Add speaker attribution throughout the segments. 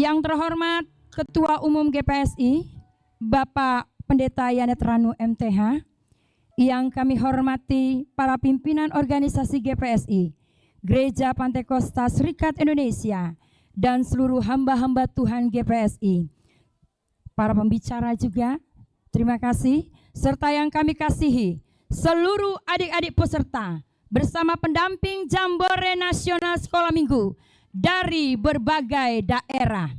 Speaker 1: Yang terhormat Ketua Umum GPSI, Bapak Pendeta Yanet Ranu MTH, yang kami hormati para pimpinan organisasi GPSI, Gereja Pantai Kosta Serikat Indonesia, dan seluruh hamba-hamba Tuhan GPSI. Para pembicara juga, terima kasih, serta yang kami kasihi, seluruh adik-adik peserta, bersama pendamping Jambore Nasional Sekolah Minggu dari berbagai daerah.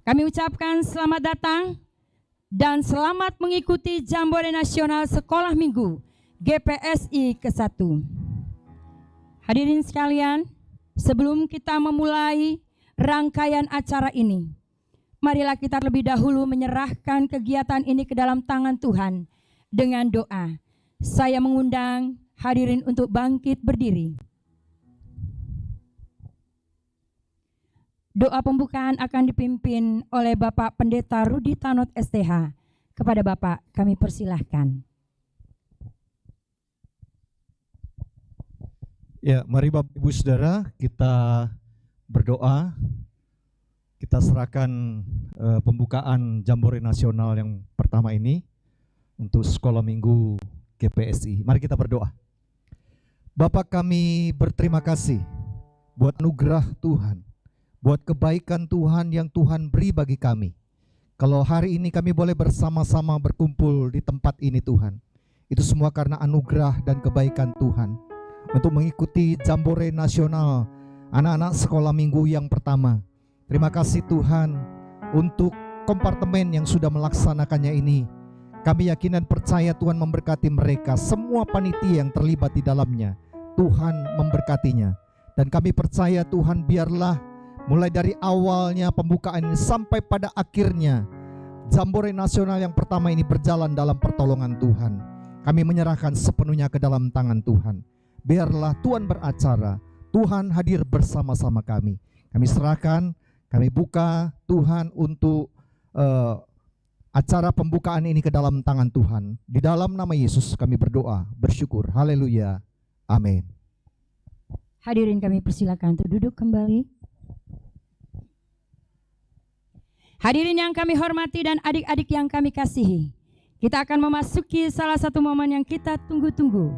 Speaker 1: Kami ucapkan selamat datang dan selamat mengikuti Jambore Nasional Sekolah Minggu GPSI ke-1. Hadirin sekalian, sebelum kita memulai rangkaian acara ini, marilah kita terlebih dahulu menyerahkan kegiatan ini ke dalam tangan Tuhan dengan doa. Saya mengundang hadirin untuk bangkit berdiri. Doa pembukaan akan dipimpin oleh Bapak Pendeta Rudi Tanot STH. Kepada Bapak kami persilahkan.
Speaker 2: Ya, mari Bapak Ibu Saudara kita berdoa. Kita serahkan pembukaan Jambore Nasional yang pertama ini untuk Sekolah Minggu GPSI. Mari kita berdoa. Bapak, kami berterima kasih buat anugerah Tuhan, buat kebaikan Tuhan yang Tuhan beri bagi kami. Kalau hari ini kami boleh bersama-sama berkumpul di tempat ini Tuhan, itu semua karena anugerah dan kebaikan Tuhan. Untuk mengikuti Jambore Nasional anak-anak sekolah minggu yang pertama. Terima kasih Tuhan untuk kompartemen yang sudah melaksanakannya ini. Kami yakin dan percaya Tuhan memberkati mereka, semua panitia yang terlibat di dalamnya. Tuhan memberkatinya. Dan kami percaya Tuhan, biarlah mulai dari awalnya pembukaan ini sampai pada akhirnya Jambore Nasional yang pertama ini berjalan dalam pertolongan Tuhan. Kami menyerahkan sepenuhnya ke dalam tangan Tuhan. Biarlah Tuhan beracara, Tuhan hadir bersama-sama kami. Kami serahkan, kami buka Tuhan untuk acara pembukaan ini ke dalam tangan Tuhan. Di dalam nama Yesus kami berdoa, bersyukur. Haleluya. Amin.
Speaker 1: Hadirin kami persilakan untuk duduk kembali. Hadirin yang kami hormati dan adik-adik yang kami kasihi, kita akan memasuki salah satu momen yang kita tunggu-tunggu,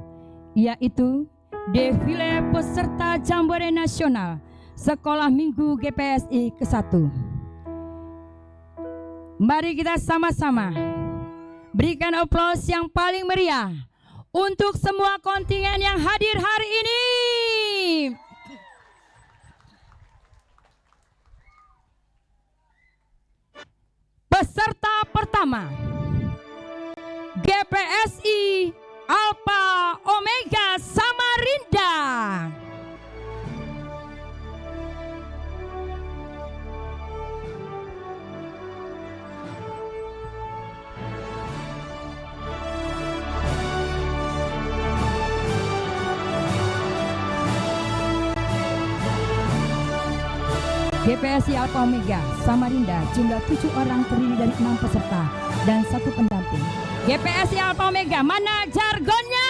Speaker 1: yaitu defile peserta Jambore Nasional Sekolah Minggu GPSI ke-1. Mari kita sama-sama berikan aplaus yang paling meriah untuk semua kontingen yang hadir hari ini. Peserta pertama, GPSI Alpha Omega Samarinda. GPSI Alpha Omega Samarinda jumlah 7 orang terdiri dari 6 peserta dan 1 pendamping. GPSI Alpha Omega, mana jargonnya?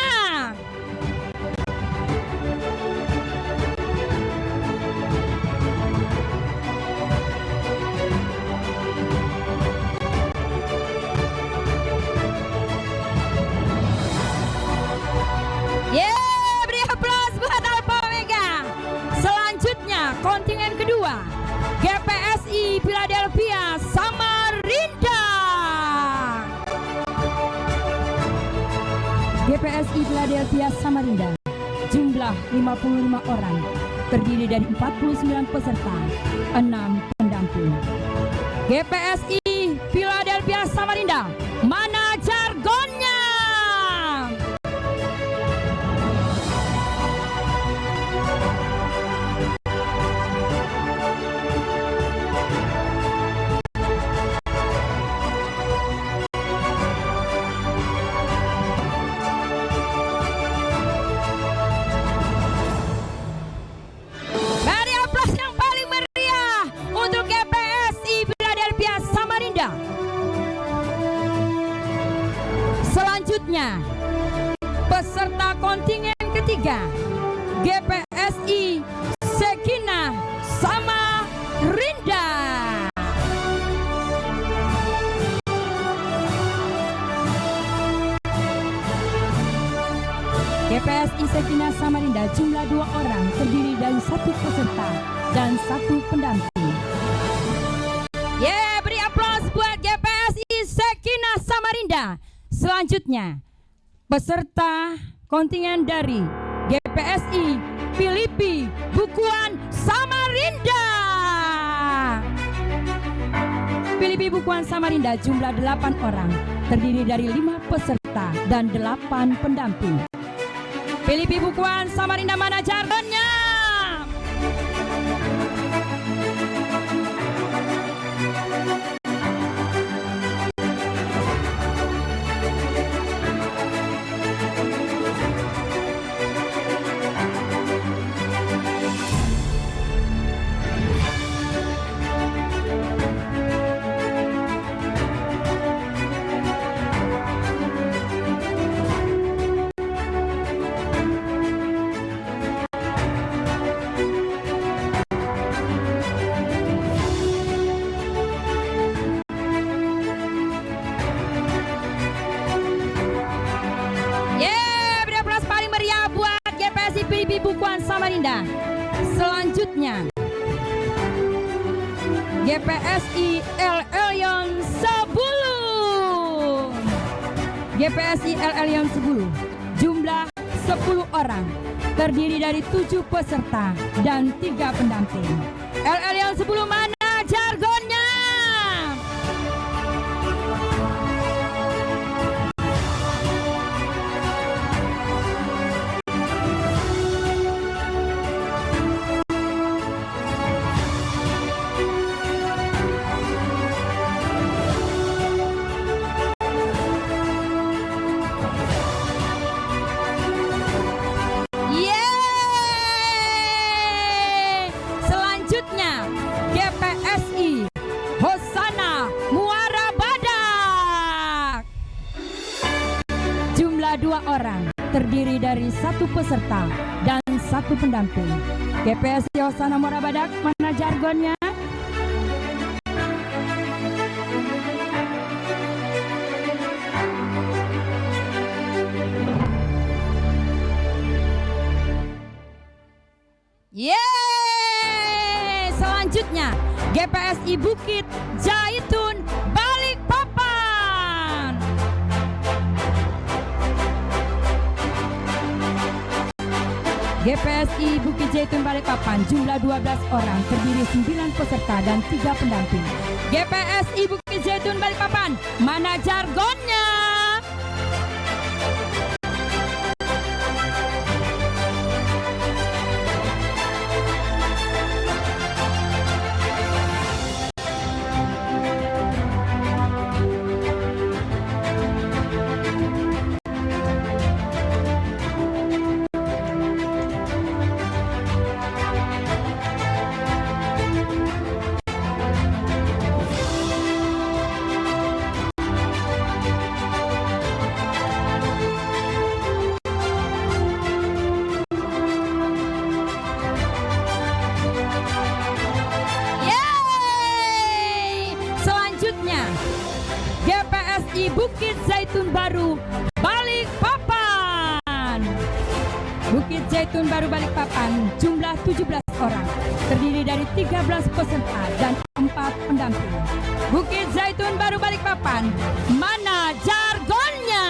Speaker 1: Beri aplaus buat Alpha Omega. Selanjutnya kontingen kedua, GPSI Philadelphia Samarinda. GPSI Philadelphia Samarinda jumlah 55 orang, terdiri dari 49 peserta, 6 pendamping. GPSI Philadelphia Samarinda, mana jargonnya? Selanjutnya, peserta kontingen ketiga, GPSI Sekina Samarinda. GPSI Sekinah Samarinda jumlah 2 orang terdiri dari 1 peserta dan 1 pendamping. Beri aplaus buat GPSI Sekinah Samarinda. Selanjutnya, peserta kontingen dari GPSI Filipi Bukuan Samarinda. Filipi Bukuan Samarinda jumlah 8 orang terdiri dari 5 peserta dan 8 pendamping. Filipi Bukuan Samarinda, mana jargonnya? Filipi Bukuan Samarinda. Selanjutnya, GPSI El Elyon Sebulu. GPSI El Elyon Sebulu jumlah 10 orang terdiri dari 7 peserta dan 3 pendamping. El Elyon Sebulu, mana jargonnya? GPSI Hosana Muara Badak jumlah 2 orang terdiri dari 1 peserta dan 1 pendamping. GPSI Hosana Muara Badak, mana jargonnya? Selanjutnya, GPSI Bukit Jaitun Balikpapan. GPSI Bukit Jaitun Balikpapan jumlah 12 orang terdiri 9 peserta dan 3 pendamping. GPSI Bukit Jaitun Balikpapan, mana jargonnya? GPSI Bukit Zaitun Baru Balikpapan. Bukit Zaitun Baru Balikpapan jumlah 17 orang terdiri dari 13 peserta dan 4 pendamping. Bukit Zaitun Baru Balikpapan, mana jargonnya?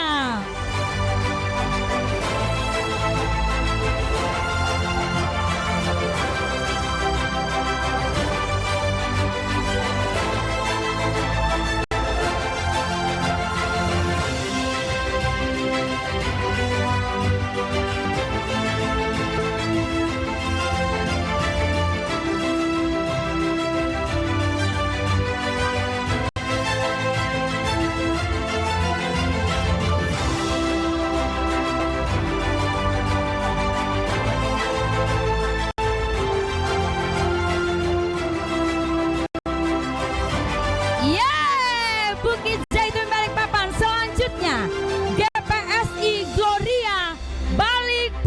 Speaker 1: Bukit Zaitun Balikpapan. Selanjutnya, GPSI Gloria Balikpapan.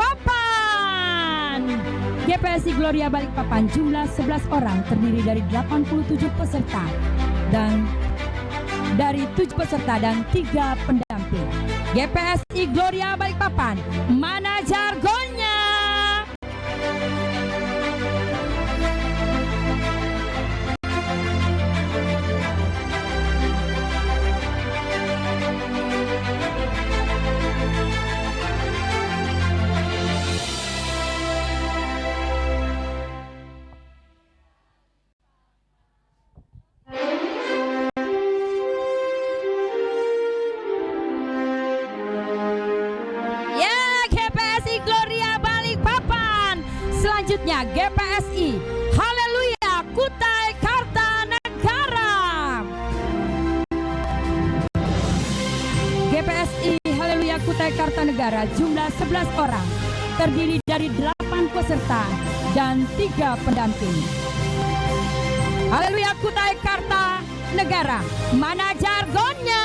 Speaker 1: GPSI Gloria Balikpapan jumlah 11 orang terdiri dari 87 peserta dan 3 pendamping. GPSI Gloria Balikpapan, mana jargonnya? Selanjutnya GPSI Haleluya Kutai Kartanegara. GPSI Haleluya Kutai Kartanegara jumlah 11 orang, terdiri dari 8 peserta dan 3 pendamping. Haleluya Kutai Kartanegara, mana jargonnya?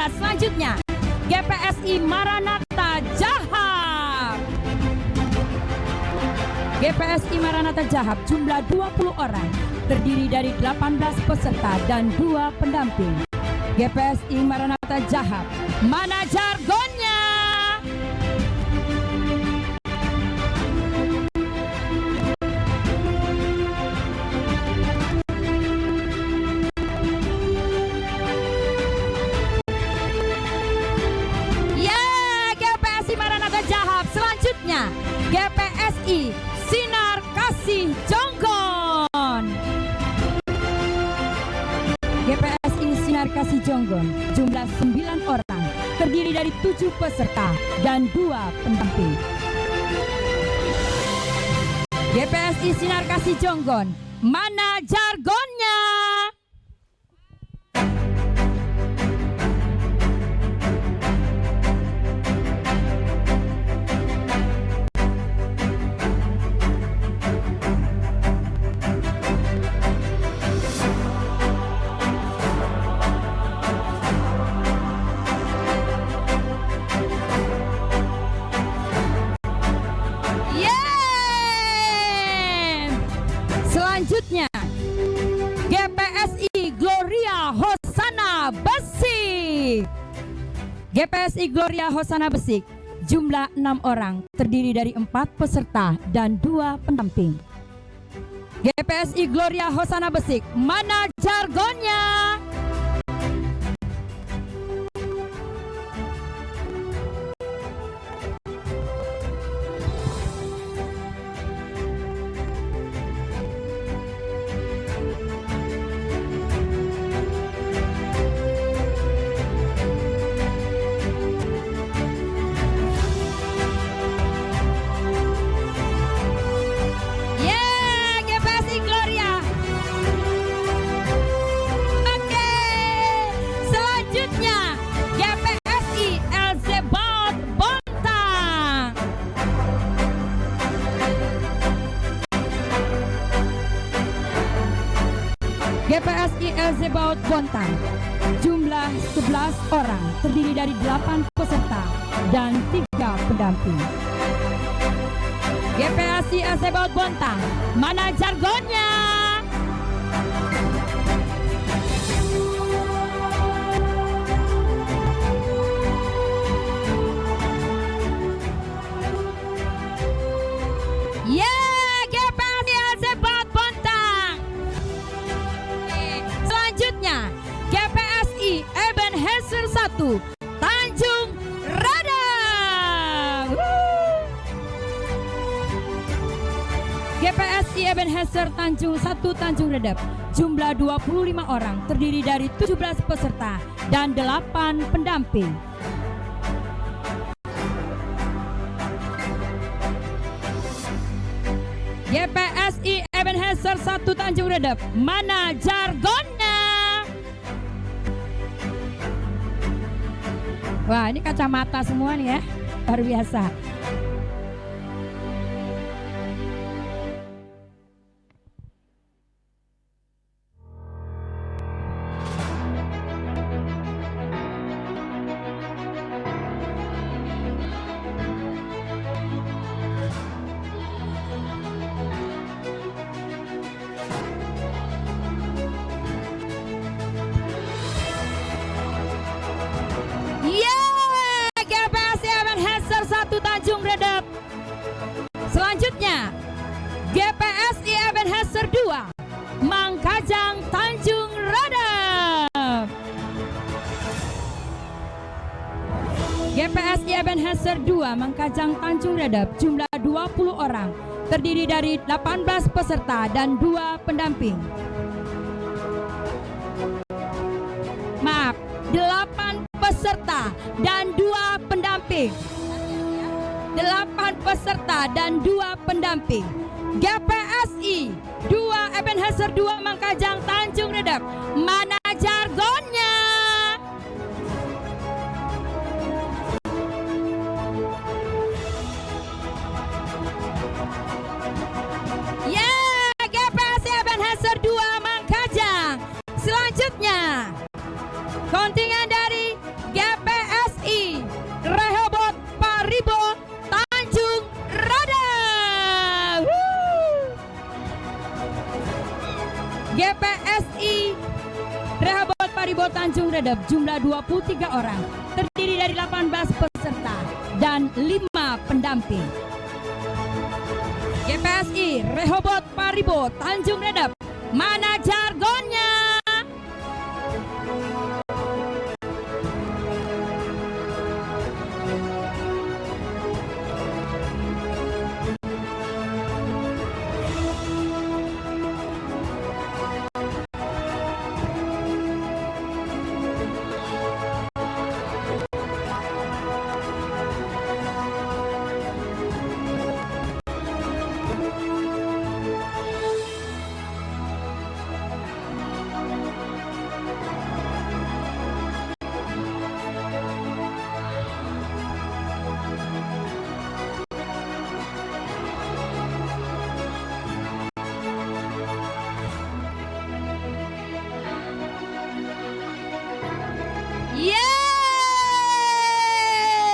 Speaker 1: Selanjutnya GPSI Maranatha Jahab. GPSI Maranatha Jahab jumlah 20 orang, terdiri dari 18 peserta dan 2 pendamping. GPSI Maranatha Jahab, mana jargonnya? Selanjutnya GPSI Sinar Kasih Jonggon. GPSI Sinar Kasih Jonggon jumlah 9 orang, terdiri dari 7 peserta dan 2 pendamping. GPSI Sinar Kasih Jonggon, mana jargonnya? Selanjutnya GPSI Gloria Hosana Besik. GPSI Gloria Hosana Besik jumlah 6 orang, terdiri dari 4 peserta dan 2 pendamping. GPSI Gloria Hosana Besik, mana jargonnya? GPSI Elzebaut Bontang jumlah 11 orang, terdiri dari 8 peserta dan 3 pendamping. GPSI Elzebaut Bontang, mana jargonnya? GPSI Ebenezer 1 Tanjung Redap. GPSI Ebenezer Tanjung 1 Tanjung Redap jumlah 25 orang, terdiri dari 17 peserta dan 8 pendamping. GPSI Ebenezer 1 Tanjung Redap, mana jargonnya? Wah, ini kacamata semua nih ya, luar biasa. Ebenezer 2 Mangkajang Tanjung Redap jumlah 20 orang, terdiri dari 18 peserta dan 2 pendamping. Maaf, 8 peserta dan 2 pendamping. 8 peserta dan 2 pendamping. GPSI 2 Ebenezer 2 Mangkajang Tanjung Redap. Mana jargonnya? GPSI Ebenezer 2 Mangkajang. Selanjutnya kontingen dari GPSI Rehoboth Paribo Tanjung Redap. GPSI Rehoboth Paribo Tanjung Redap jumlah 23 orang, terdiri dari 18 peserta dan 5 pendamping. GPSI Rehoboth Paribo Tanjung Redap. Mana jargonnya?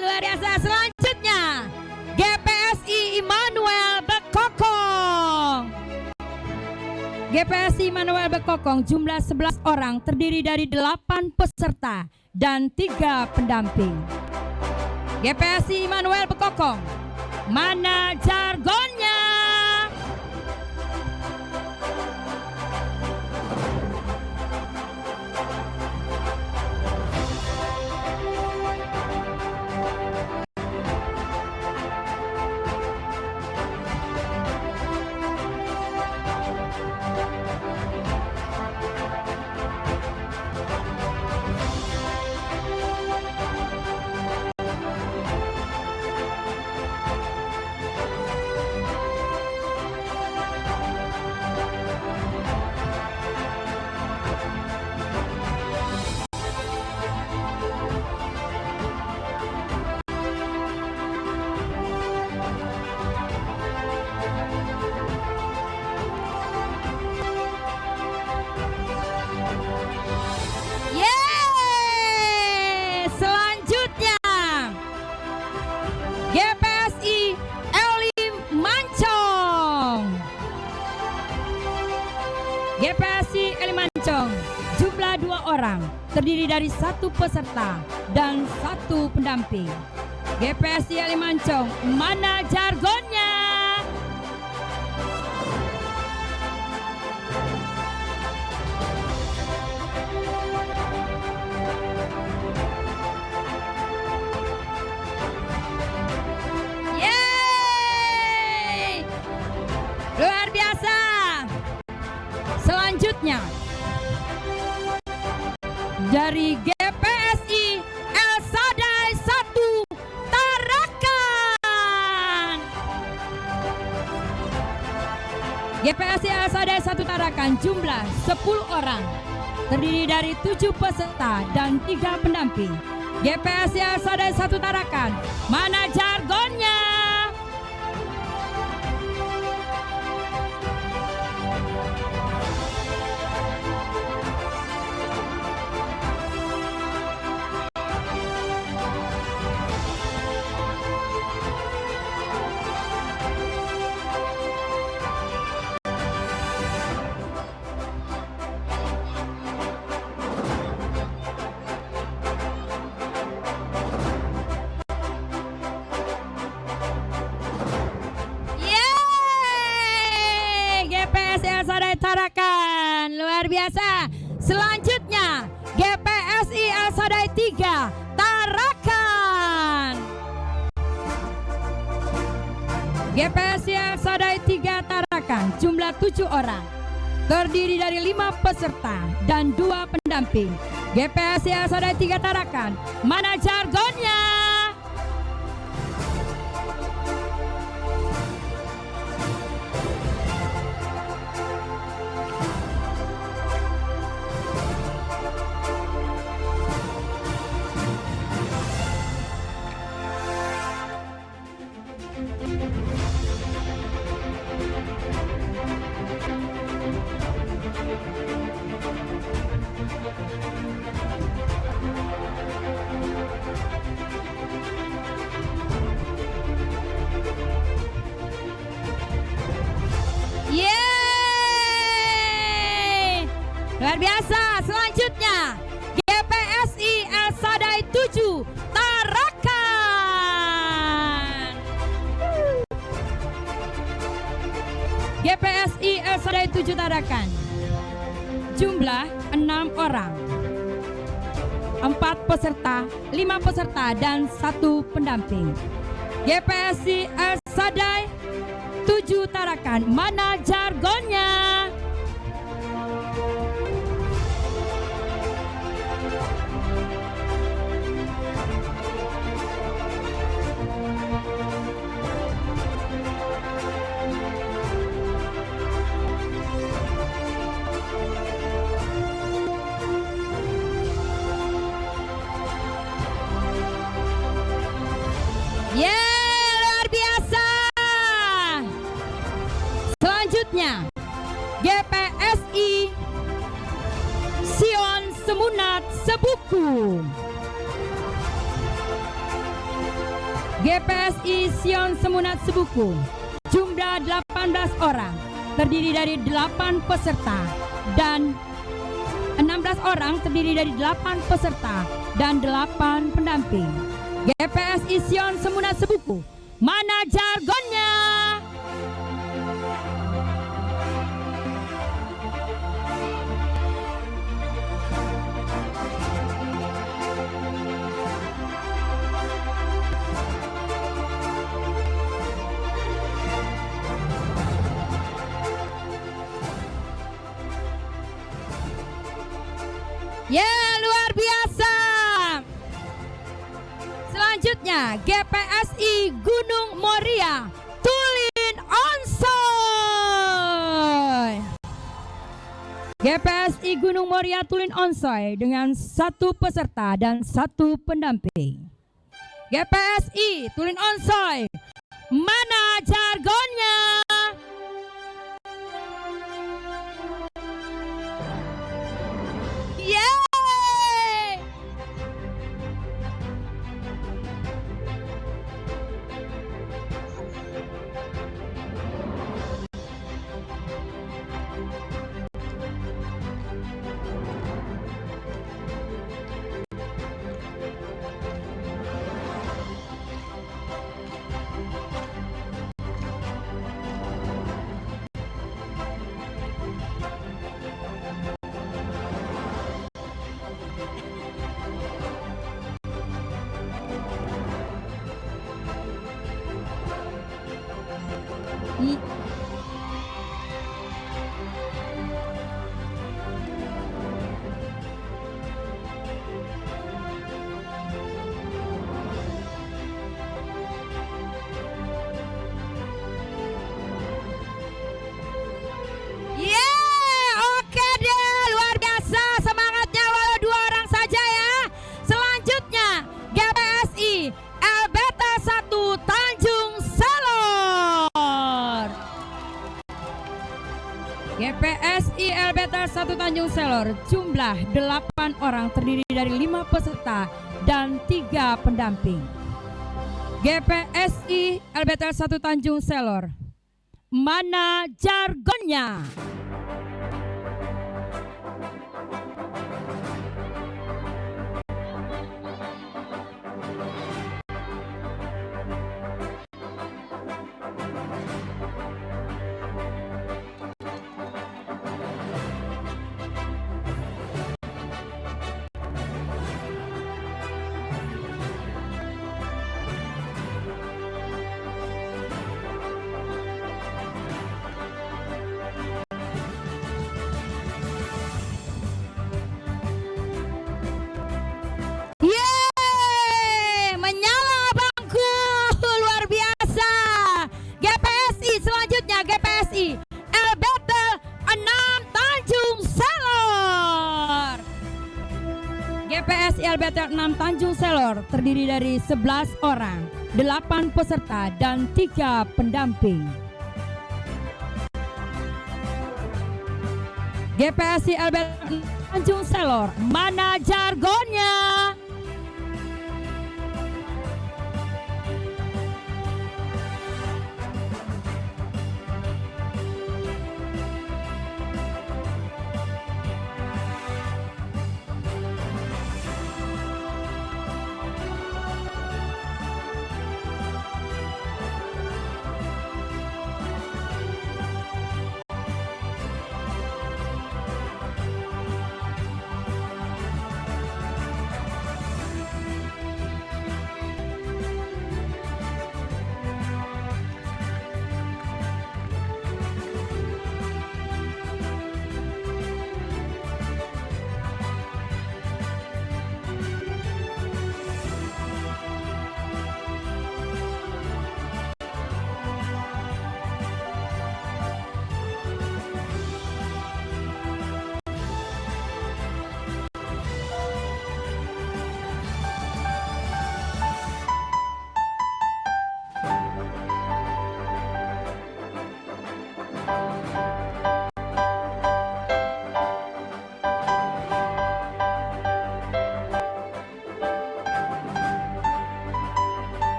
Speaker 1: Luar biasa. Selanjutnya GPSI Immanuel Bekokong. GPSI Immanuel Bekokong jumlah 11 orang, terdiri dari 8 peserta dan 3 pendamping. GPSI Immanuel Bekokong. Mana jargonnya? Selanjutnya GPSI Elim Mancong. GPSI Elim Mancong jumlah 2 orang, terdiri dari 1 peserta dan 1 pendamping. GPSI Elim Mancong. Mana jargonnya? Luar biasa. Selanjutnya dari GPSI El Sadai 1 Tarakan. GPSI El Sadai 1 Tarakan jumlah 10 orang, terdiri dari 7 peserta dan 3 pendamping. GPSI El Sadai 1 Tarakan. Mana jargonnya? Tarakan. Luar biasa. Selanjutnya GPSI El Sadai 3 Tarakan. GPSI El Sadai 3 Tarakan jumlah 7 orang, terdiri dari 5 peserta dan 2 pendamping. GPSI El Sadai 3 Tarakan, mana jargonnya? Yeay! Luar biasa. Selanjutnya GPSI El Sadai 7 Tarakan. GPSI El Sadai 7 Tarakan, jumlah 6 orang, 4 peserta, 5 peserta dan 1 pendamping. GPSI El Sadai 7 Tarakan, mana jargonnya? Luar biasa. Selanjutnya GPSI Sion Semunat Sebuku. GPSI Sion Semunat Sebuku, jumlah 18 orang, terdiri dari 8 peserta dan 16 orang, terdiri dari 8 peserta dan 8 pendamping. GPSI Sion Semunat Sebuku, mana jargonnya? Luar biasa. Selanjutnya GPSI Gunung Moria Tulin Onsoy. GPSI Gunung Moria Tulin Onsoy dengan 1 peserta dan 1 pendamping. GPSI Tulin Onsoy, mana jargonnya? Yeay! Oke deh, luar biasa semangatnya walau 2 orang saja ya. Selanjutnya GPSI El Beta 1 Tanjung Selor. GPSI El Beta 1 Tanjung Selor, jumlah 8 orang, terdiri dari 5 peserta dan 3 pendamping. GPSI El Beta 1 Tanjung Selor, mana jargonnya? GPSI LBT 6 Tanjung Selor terdiri dari 11 orang, 8 peserta dan 3 pendamping. GPSI LBT 6 Tanjung Selor, mana jargonnya?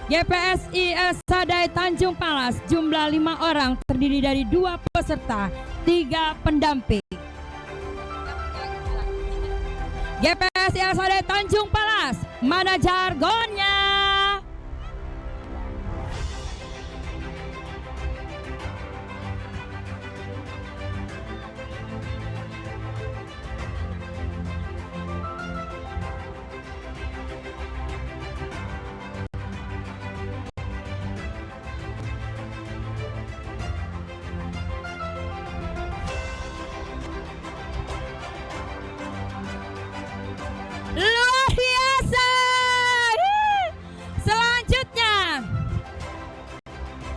Speaker 1: GPSI El Sadai Tanjung Palas jumlah 5 orang terdiri dari 2 peserta, 3 pendamping. GPSI El Sadai Tanjung Palas, mana jargonnya? Luar biasa. Selanjutnya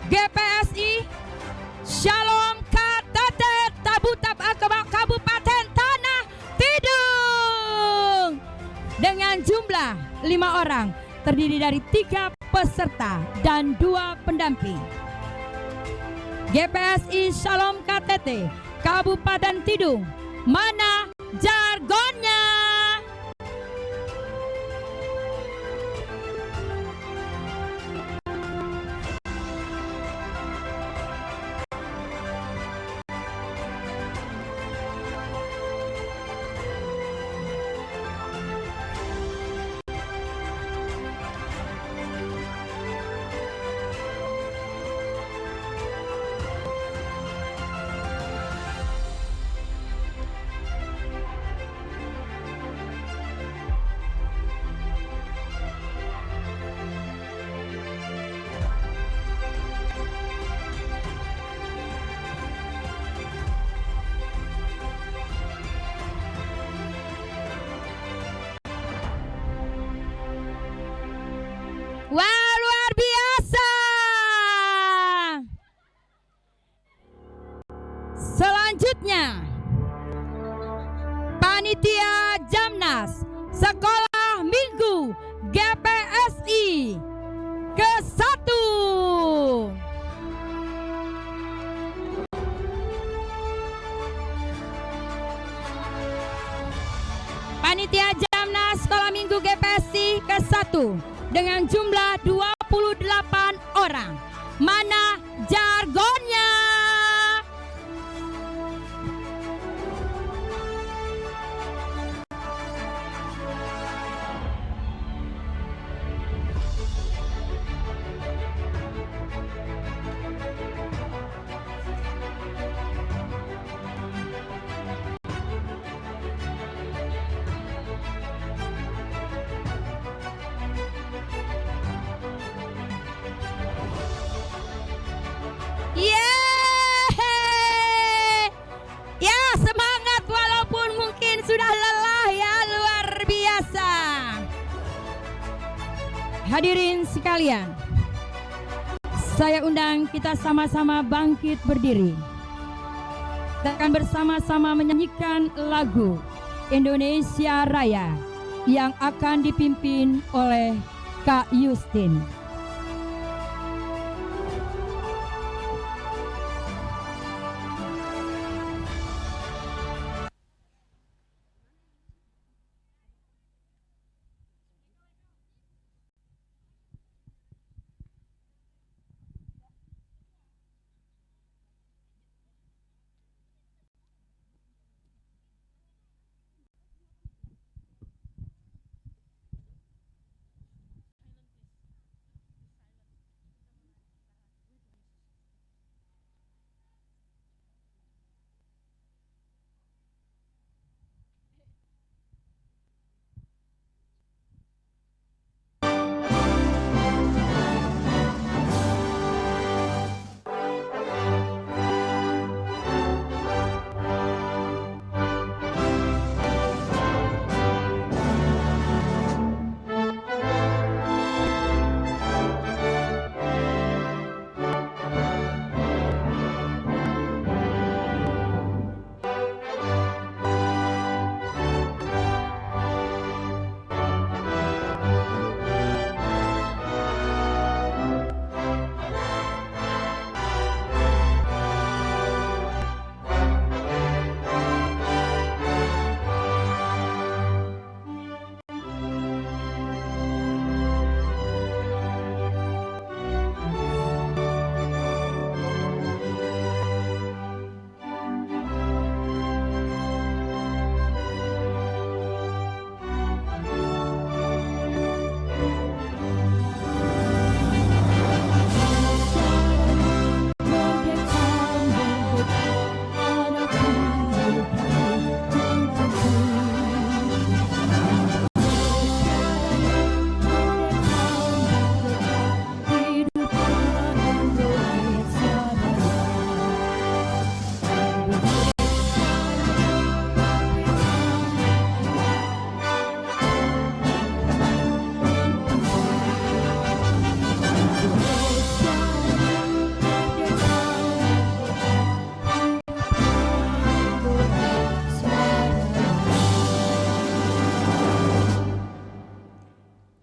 Speaker 1: GPSI Shalom KTT Tabutap Kabupaten Tanah Tidung dengan jumlah 5 orang terdiri dari 3 peserta dan 2 pendamping. GPSI Shalom KTT Kabupaten Tidung, mana jargonnya? Wah, luar biasa. Selanjutnya Panitia Jamnas Sekolah Minggu GPSI ke-1. Panitia Jamnas Sekolah Minggu GPSI ke-1 dengan jumlah 28 orang. Mana jargonnya? Hadirin sekalian, saya undang kita sama-sama bangkit berdiri. Kita akan bersama-sama menyanyikan lagu Indonesia Raya yang akan dipimpin oleh Kak Yustin.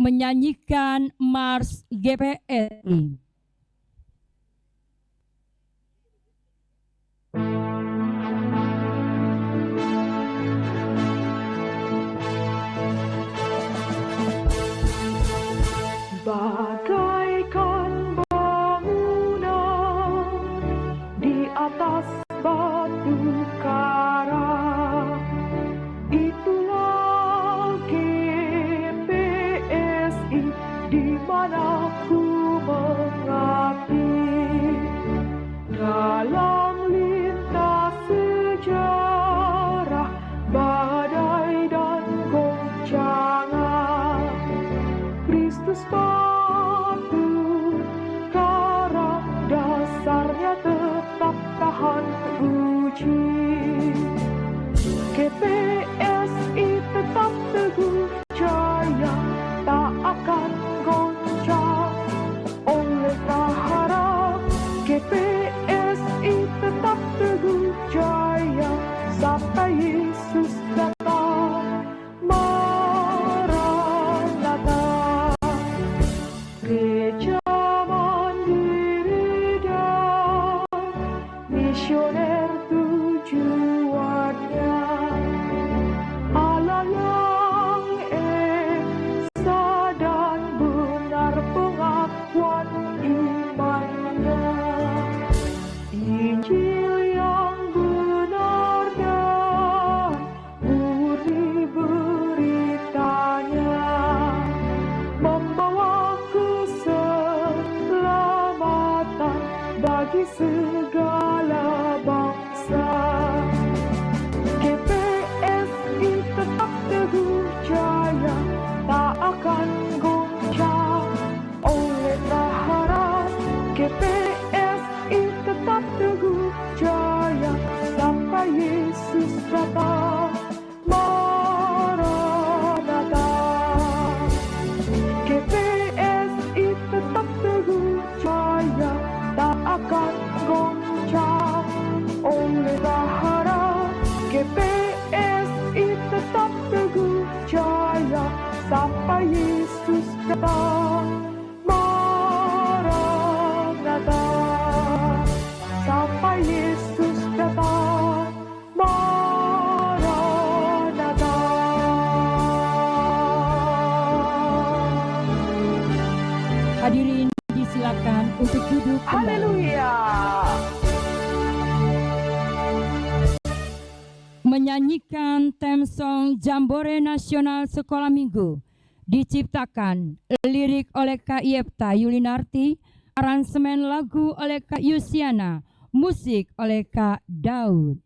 Speaker 1: Menyanyikan Mars GPSI.
Speaker 3: Bagaikan bangunan di atas batu karang, itulah GPSI di mana ku mengabdi. Dalam lintas sejarah, badai dan goncangan, Kristus batu karang dasarnya tetap tahan uji. GPSI tetap teguh jaya, tak akan goncang oleh prahara. GPSI tetap teguh jaya sampai Yesus datang. Maranatha. Gereja mandiri dan misioner tujuannya, Allah yang esa dan benar pengakuan imannya, Injil yang benar dan murni beritanya, membawa keselamatan bagi segala bangsa. GPSI tetap teguh jaya, tak akan goncang oleh prahara. GPSI tetap teguh jaya sampai Yesus datang. Maranatha. GPSI
Speaker 1: Hadirin disilakan untuk duduk kembali.
Speaker 3: Haleluya.
Speaker 1: Menyanyikan theme song Jambore Nasional Sekolah Minggu diciptakan lirik oleh Kak Yepta Yulinarti, aransemen lagu oleh Kak Yusiana, musik oleh Kak Daud.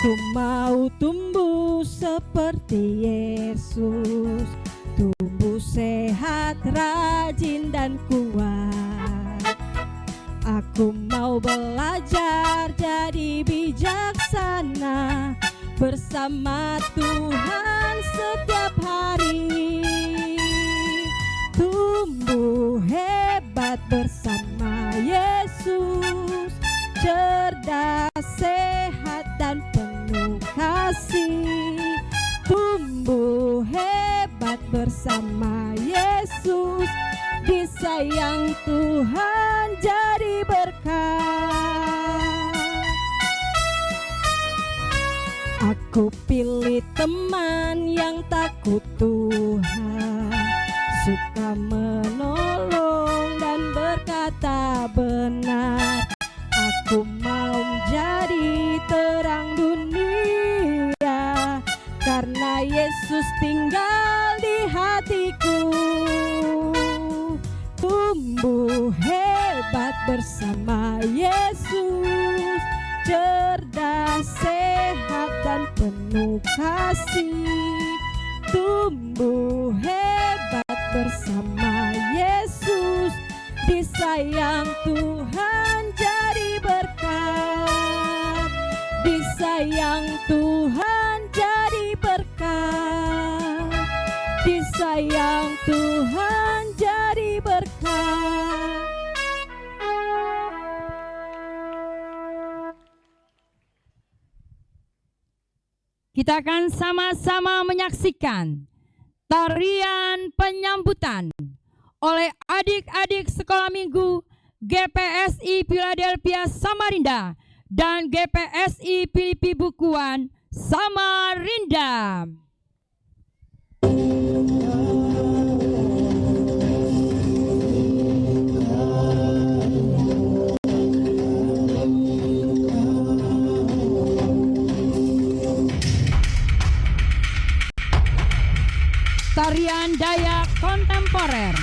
Speaker 4: Aku mau tumbuh seperti Yesus, tumbuh sehat, rajin dan kuat. Aku mau belajar jadi bijaksana bersama Tuhan setiap hari. Tumbuh hebat bersama Yesus, cerdas, sehat dan penuh kasih. Tumbuh hebat bersama Yesus, disayang Tuhan jadi berkat. Aku pilih teman yang takut Tuhan, suka menolong dan berkata benar. Aku mau menjadi terang dunia, karena Yesus tinggal di hatiku. Tumbuh hebat bersama Yesus, cerdas, sehat dan penuh kasih. Tumbuh hebat bersama Yesus, disayang Tuhan jadi berkat. Disayang Tuhan jadi berkat. Disayang Tuhan jadi berkat.
Speaker 1: Kita akan sama-sama menyaksikan tarian penyambutan oleh adik-adik sekolah minggu GPSI Philadelphia Samarinda dan GPSI Filipi Bukuan Samarinda. Tarian Dayak kontemporer.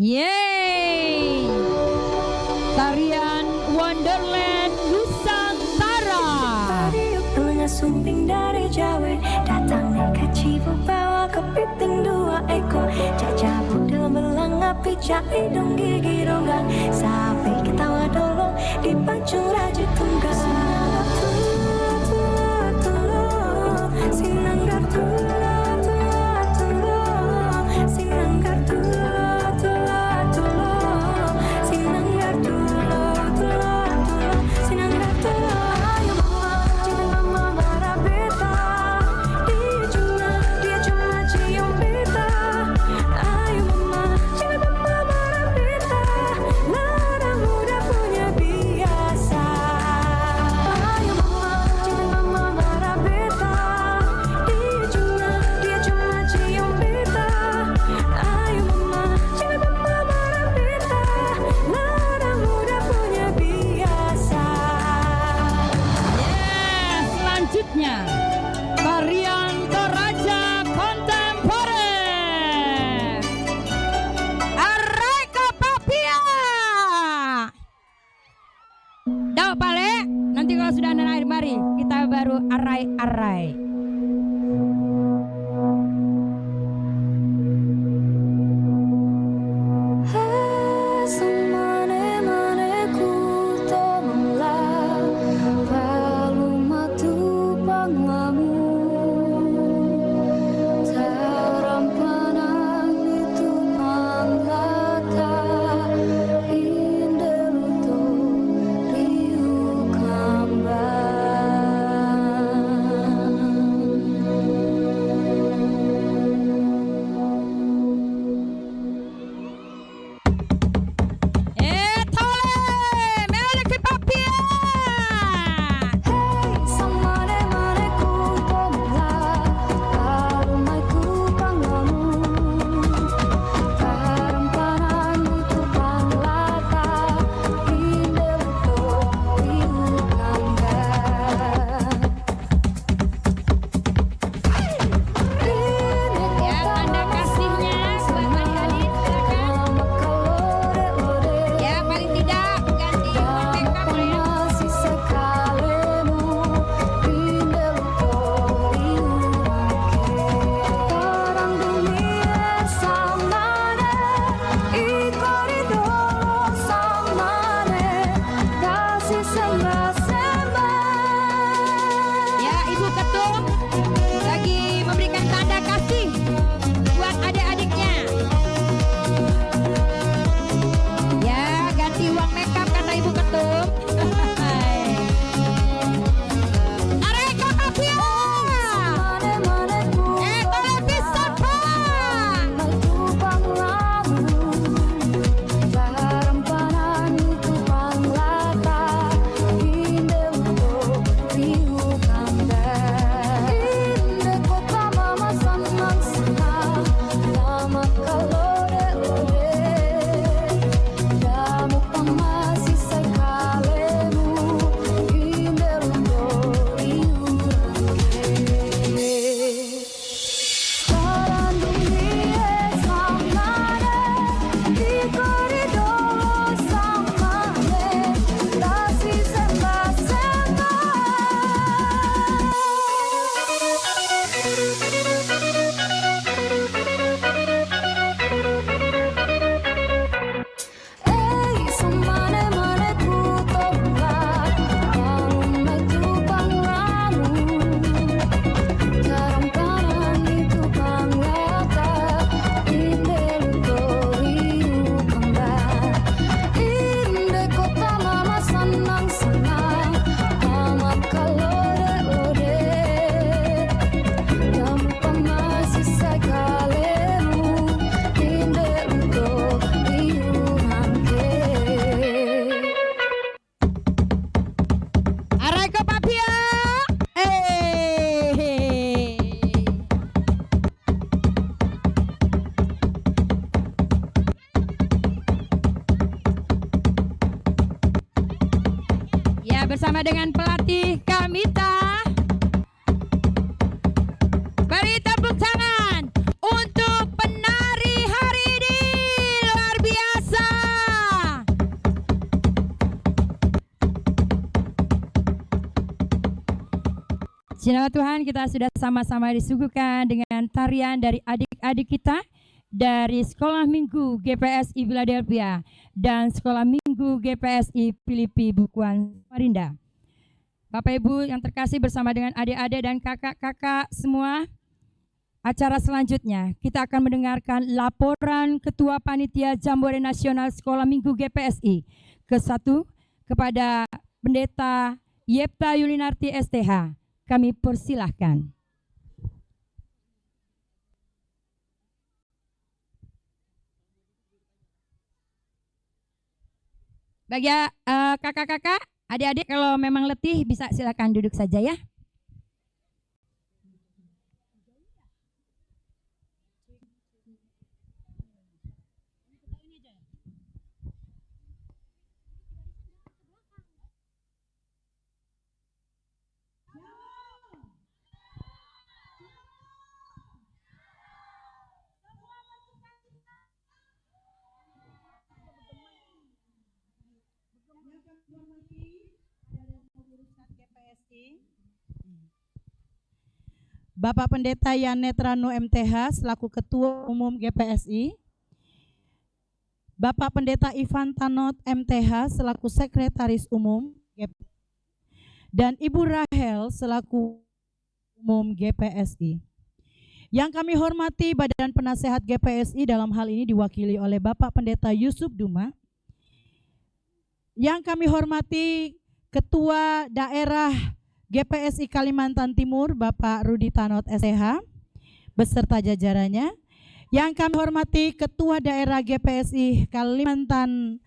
Speaker 1: Yeay! Tarian Wonderland Nusantara.
Speaker 5: Pariuk sumping dari Jawa, datang nih kacibu bawa kepiting 2 ekor. Jajan pijak hidung gigi rongga, sampai ketawa dulu dipacu rajut tunggal. Sinanggar tula tula tula, sinanggar tula tula tula, sinanggar tula tula tula, sinanggar tula. Ayo mama, jangan mama marah beta, dia cuma cium beta. Ayo mama, jangan mama marah beta, larang udah punya biasa. Ayo mama, jangan mama marah beta, dia cuma cium beta. Ayo mama, jangan mama marah beta, larang udah punya biasa.
Speaker 1: Selanjutnya tarian Toraja kontemporer Arai Kopapia. Dau pale, nanti kalau sudah naik mari kita baru arai-arai.
Speaker 5: Semane-mane ku tolonglah, palumatu pangamu, tarampanang itu panglata, indeluto riu
Speaker 1: Tole, Meli Kopapia.
Speaker 5: Hey, semane-mane ku tolonglah, palumatu pangamu, tarampanang itu panglata, indeluto riu
Speaker 1: Ya, tanda kasihnya buat adik-adik, silakan. Ya, paling tidak ganti make up ya. Ya, Ibu Ketum lagi memberikan tanda kasih buat adik-adiknya. Ya, ganti uang makeup kata Ibu Ketum. Arai Kopapia. Tole pisan, Pak. Arai Kopapia. Ya, bersama dengan pelatih Kamita. Beri tepuk tangan untuk penari hari ini, luar biasa. Puji nama Tuhan, kita sudah sama-sama disuguhkan dengan tarian dari adik-adik kita dari Sekolah Minggu GPSI Philadelphia dan Sekolah Minggu GPSI Filipi Bukuan Samarinda. Bapak Ibu yang terkasih, bersama dengan adik-adik dan kakak-kakak semua, acara selanjutnya kita akan mendengarkan laporan Ketua Panitia Jambore Nasional Sekolah Minggu GPSI ke-1 kepada Pendeta Yepta Yulinarti STH. Kami persilahkan. Bagi kakak-kakak, adik-adik kalau memang letih bisa silakan duduk saja ya.
Speaker 6: Bapak Pendeta Yanet Ranu MTH selaku Ketua Umum GPSI, Bapak Pendeta Ivan Tanot MTH selaku Sekretaris Umum GPSI, dan Ibu Rahel selaku Umum GPSI. Yang kami hormati Badan Penasehat GPSI, dalam hal ini diwakili oleh Bapak Pendeta Yusuf Duma. Yang kami hormati Ketua Daerah GPSI Kalimantan Timur, Bapak Rudi Tanot STH, beserta jajarannya. Yang kami hormati Ketua Daerah GPSI Kalimantan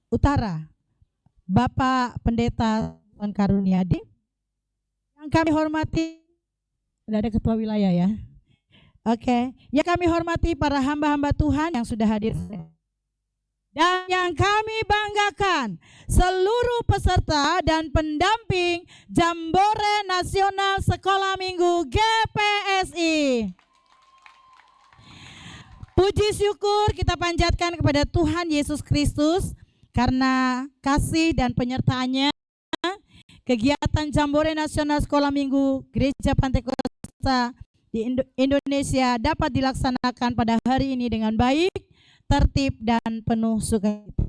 Speaker 6: Utara, Bapak Pendeta Tuan Karuniadi. Yang kami hormati, ada ketua wilayah ya. Oke. Yang kami hormati para hamba-hamba Tuhan yang sudah hadir. Dan yang kami banggakan, seluruh peserta dan pendamping Jambore Nasional Sekolah Minggu GPSI. Puji syukur kita panjatkan kepada Tuhan Yesus Kristus karena kasih dan penyertaannya. Kegiatan Jambore Nasional Sekolah Minggu Gereja Pantai Kosta di Indonesia dapat dilaksanakan pada hari ini dengan baik, tertib dan penuh sukacita.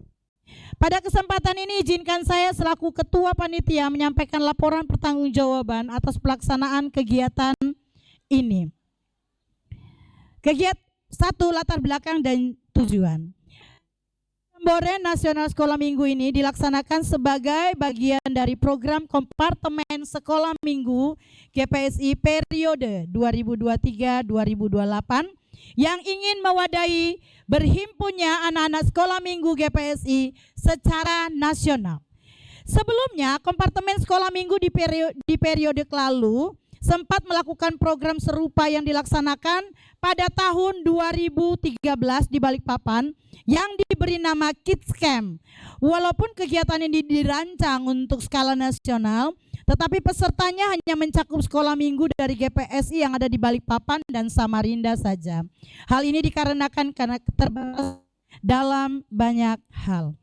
Speaker 6: Pada kesempatan ini izinkan saya selaku Ketua Panitia menyampaikan laporan pertanggungjawaban atas pelaksanaan kegiatan ini. Kegiatan 1, latar belakang dan tujuan. Jambore Nasional Sekolah Minggu ini dilaksanakan sebagai bagian dari program kompartemen Sekolah Minggu GPSI periode 2023-2028 yang ingin mewadahi berhimpunnya anak-anak sekolah minggu GPSI secara nasional. Sebelumnya, kompartemen sekolah minggu di periode lalu sempat melakukan program serupa yang dilaksanakan pada tahun 2013 di Balikpapan yang diberi nama Kids Camp. Walaupun kegiatan ini dirancang untuk skala nasional, tetapi pesertanya hanya mencakup sekolah minggu dari GPSI yang ada di Balikpapan dan Samarinda saja. Hal ini dikarenakan karena keterbatasan dalam banyak hal.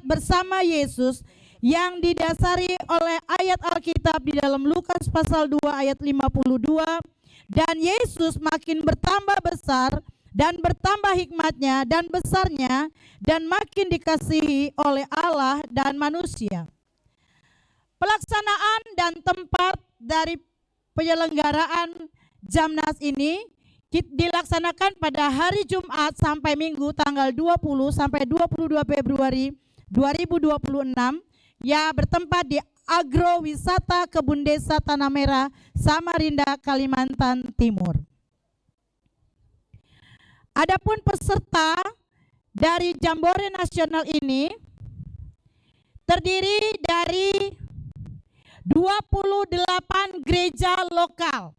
Speaker 6: Bersama Yesus yang didasari oleh ayat Alkitab di dalam Lukas pasal 2 ayat 52, dan Yesus makin bertambah besar dan bertambah hikmatnya dan besarnya dan makin dikasihi oleh Allah dan manusia. Pelaksanaan dan tempat dari penyelenggaraan Jamnas ini dilaksanakan pada hari Jumat sampai Minggu tanggal 20 sampai 22 Februari 2026 yang bertempat di Agrowisata Kebun Desa Tanah Merah, Samarinda, Kalimantan Timur. Adapun peserta dari Jambore Nasional ini terdiri dari 28 gereja lokal,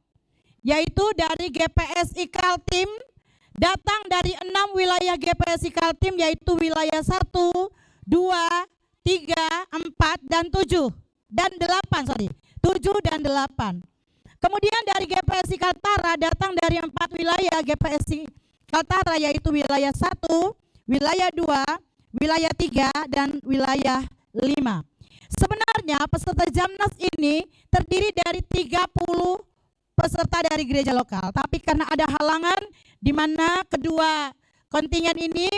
Speaker 6: yaitu dari GPSI Kaltim, datang dari 6 wilayah GPSI Kaltim, yaitu wilayah 1, 2, 3, 4, dan 7 dan 8, 7 dan 8. Kemudian dari GPSI Kaltara datang dari 4 wilayah GPSI Kaltara, yaitu wilayah 1, wilayah 2, wilayah 3, dan wilayah 5. Sebenarnya peserta Jamnas ini terdiri dari 30 peserta dari gereja lokal. Tapi karena ada halangan di mana kedua kontingen ini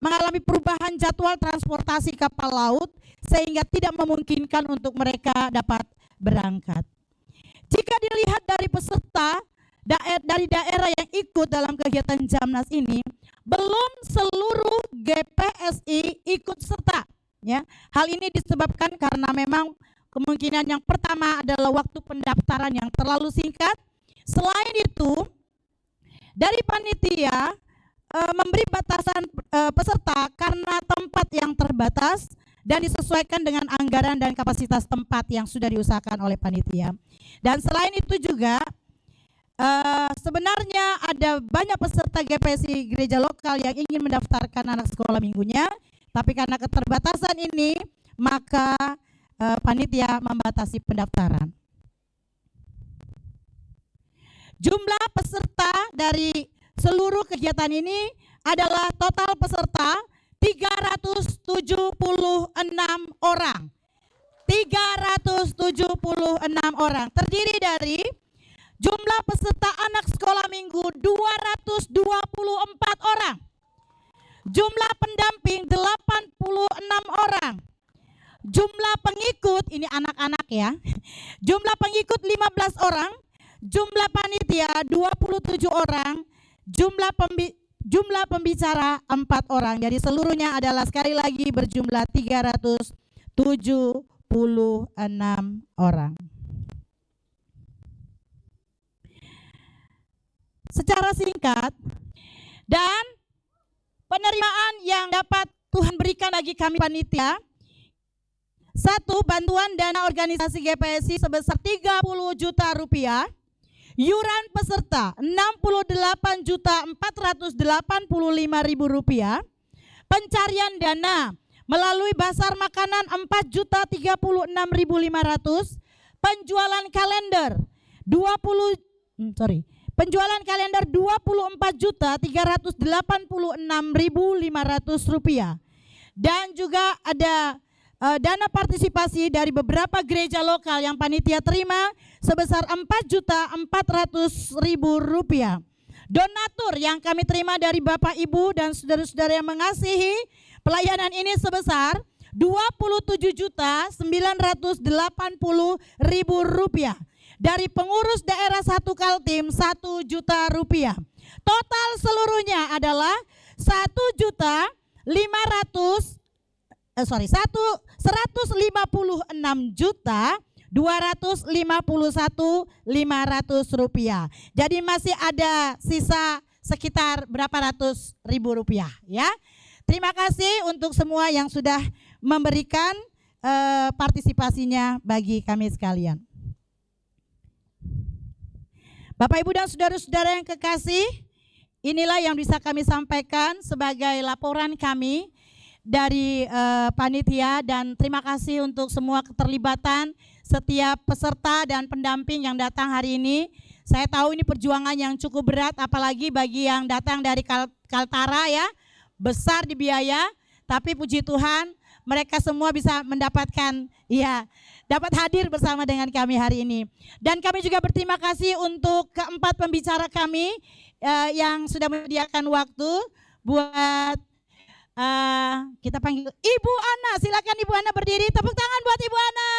Speaker 6: mengalami perubahan jadwal transportasi kapal laut sehingga tidak memungkinkan untuk mereka dapat berangkat. Jika dilihat dari peserta dari daerah yang ikut dalam kegiatan Jamnas ini, belum seluruh GPSI ikut serta. Ya, hal ini disebabkan karena memang kemungkinan yang pertama adalah waktu pendaftaran yang terlalu singkat. Selain itu, dari panitia memberi batasan peserta karena tempat yang terbatas dan disesuaikan dengan anggaran dan kapasitas tempat yang sudah diusahakan oleh panitia. Dan selain itu juga sebenarnya ada banyak peserta GPSI gereja lokal yang ingin mendaftarkan anak sekolah minggunya, tapi karena keterbatasan ini maka panitia membatasi pendaftaran. Jumlah peserta dari seluruh kegiatan ini adalah total peserta 376 orang. 376 orang. Terdiri dari jumlah peserta anak sekolah minggu 224 orang. Jumlah pendamping 86 orang. Jumlah pengikut, ini anak-anak ya. Jumlah pengikut 15 orang. Jumlah panitia 27 orang. Jumlah pembicara 4 orang. Jadi seluruhnya adalah sekali lagi berjumlah 376 orang. Secara singkat, dan penerimaan yang dapat Tuhan berikan bagi kami panitia, 1. Bantuan dana organisasi GPSI sebesar 30 juta rupiah. Iuran peserta 68.485.000 rupiah. Pencarian dana melalui basar makanan 4.036.500. Penjualan kalender 24.386.500 rupiah. Dan juga ada dana partisipasi dari beberapa gereja lokal yang panitia terima sebesar 4.400.000 rupiah. Donatur yang kami terima dari Bapak Ibu dan saudara-saudara yang mengasihi pelayanan ini sebesar 27.980.000 rupiah. Dari pengurus daerah 1 Kaltim 1 juta rupiah. Total seluruhnya adalah 156.251.500 rupiah. Jadi masih ada sisa sekitar berapa ratus ribu rupiah ya. Terima kasih untuk semua yang sudah memberikan partisipasinya bagi kami sekalian. Bapak Ibu dan saudara-saudara yang kekasih, inilah yang bisa kami sampaikan sebagai laporan kami dari panitia, dan terima kasih untuk semua keterlibatan setiap peserta dan pendamping yang datang hari ini. Saya tahu ini perjuangan yang cukup berat, apalagi bagi yang datang dari Kaltara ya, besar di biaya, tapi puji Tuhan mereka semua bisa mendapatkan dapat hadir bersama dengan kami hari ini. Dan kami juga berterima kasih untuk keempat pembicara kami yang sudah menyediakan waktu buat kita panggil Ibu Ana. Silakan Ibu Ana berdiri, tepuk tangan buat Ibu Ana.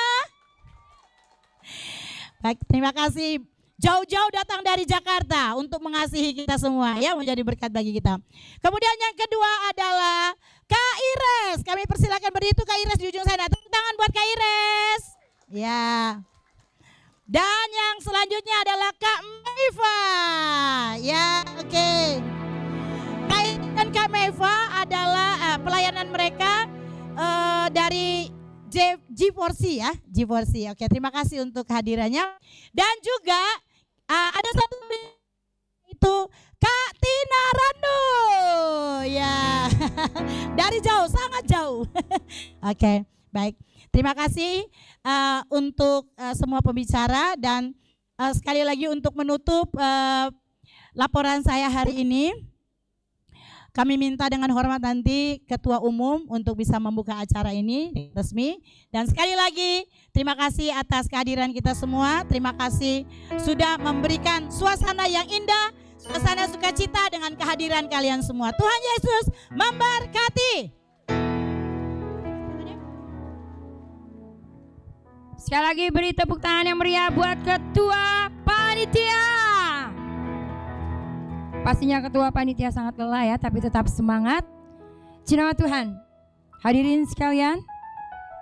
Speaker 6: Baik, terima kasih. Jauh-jauh datang dari Jakarta untuk mengasihi kita semua ya, menjadi berkat bagi kita. Kemudian yang kedua adalah Kak Ires. Kami persilakan berdiri itu Kak Ires di ujung sana. Tepuk tangan buat Kak Ires. Ya. Dan yang selanjutnya adalah Kak Meiva. Ya, oke. Kak dan Kak Meiva adalah pelayanan mereka dari G4C ya, G4C. Oke, terima kasih untuk kehadirannya. Dan juga ada satu itu Kak Tina Rando. Ya. Dari jauh, sangat jauh. Oke, baik. Terima kasih untuk semua pembicara, dan sekali lagi untuk menutup laporan saya hari ini. Kami minta dengan hormat nanti Ketua Umum untuk bisa membuka acara ini resmi. Dan sekali lagi terima kasih atas kehadiran kita semua. Terima kasih sudah memberikan suasana yang indah, suasana sukacita dengan kehadiran kalian semua. Tuhan Yesus memberkati.
Speaker 1: Sekali lagi beri tepuk tangan yang meriah buat Ketua Panitia. Pastinya Ketua Panitia sangat lelah ya, tapi tetap semangat. Nama Tuhan. Hadirin sekalian,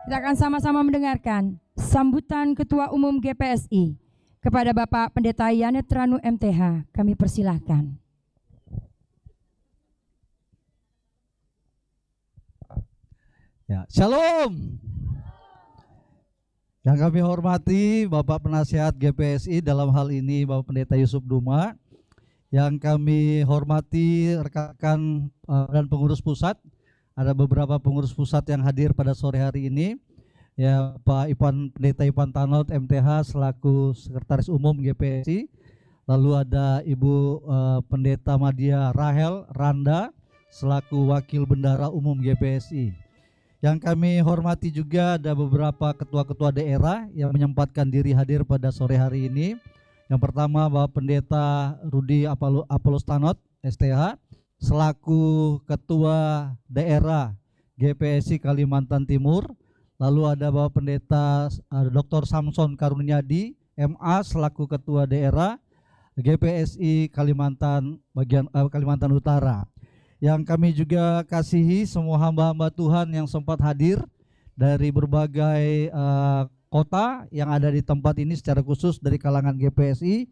Speaker 1: kita akan sama-sama mendengarkan sambutan Ketua Umum GPSI kepada Bapak Pendeta Yanet Ranu MTH. Kami persilahkan.
Speaker 7: Ya, Shalom. Yang kami hormati Bapak Penasihat GPSI dalam hal ini Bapak Pendeta Yusuf Duma, yang kami hormati rekan-rekan dan pengurus pusat. Ada beberapa pengurus pusat yang hadir pada sore hari ini. Ya, Pak Pendeta Ipan Tanot MTH selaku Sekretaris Umum GPSI. Lalu ada Ibu Pendeta Madia Rahel Randa selaku Wakil Bendara Umum GPSI. Yang kami hormati juga ada beberapa ketua-ketua daerah yang menyempatkan diri hadir pada sore hari ini. Yang pertama Bapak Pendeta Rudi Apolos Tanot STH selaku Ketua Daerah GPSI Kalimantan Timur. Lalu ada Bapak Pendeta Dr. Samson Karuniadi MA selaku Ketua Daerah GPSI Kalimantan Kalimantan Utara. Yang kami juga kasihi semua hamba-hamba Tuhan yang sempat hadir dari berbagai kota yang ada di tempat ini, secara khusus dari kalangan GPSI.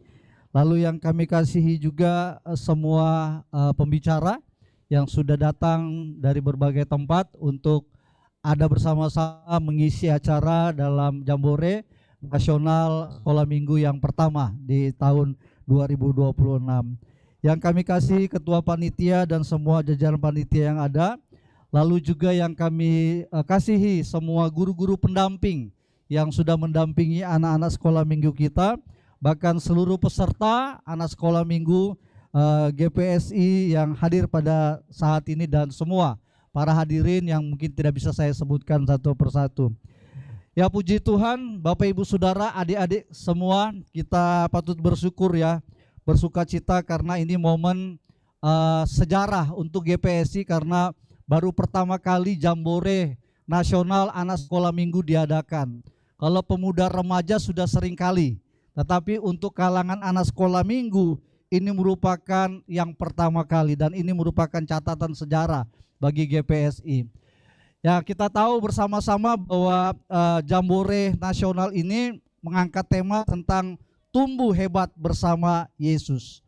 Speaker 7: Lalu yang kami kasihi juga semua pembicara yang sudah datang dari berbagai tempat untuk ada bersama-sama mengisi acara dalam Jambore Nasional Sekolah Minggu yang pertama di tahun 2026. Yang kami kasih Ketua Panitia dan semua jajaran panitia yang ada. Lalu juga yang kami kasihi semua guru-guru pendamping yang sudah mendampingi anak-anak sekolah minggu kita, bahkan seluruh peserta anak sekolah minggu GPSI yang hadir pada saat ini, dan semua para hadirin yang mungkin tidak bisa saya sebutkan satu persatu. Ya, puji Tuhan, Bapak Ibu Saudara, adik-adik semua, kita patut bersyukur ya, bersuka cita karena ini momen sejarah untuk GPSI, karena baru pertama kali Jambore Nasional Anak Sekolah Minggu diadakan. Kalau pemuda remaja sudah sering kali, tetapi untuk kalangan anak sekolah minggu ini merupakan yang pertama kali, dan ini merupakan catatan sejarah bagi GPSI. Ya, kita tahu bersama-sama bahwa Jambore Nasional ini mengangkat tema tentang tumbuh hebat bersama Yesus.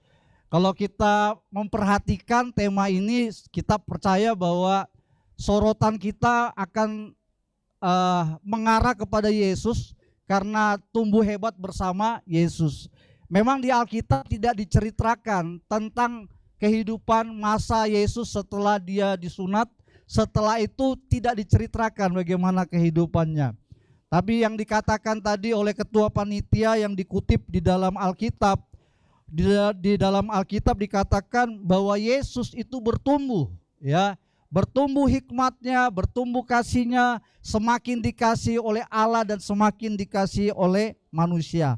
Speaker 7: Kalau kita memperhatikan tema ini, kita percaya bahwa sorotan kita akan mengarah kepada Yesus karena tumbuh hebat bersama Yesus. Memang di Alkitab tidak diceritakan tentang kehidupan masa Yesus setelah dia disunat. Setelah itu tidak diceritakan bagaimana kehidupannya. Tapi yang dikatakan tadi oleh Ketua Panitia yang dikutip di dalam Alkitab, di dalam Alkitab dikatakan bahwa Yesus itu bertumbuh, ya. Bertumbuh hikmatnya, bertumbuh kasihnya, semakin dikasih oleh Allah dan semakin dikasih oleh manusia.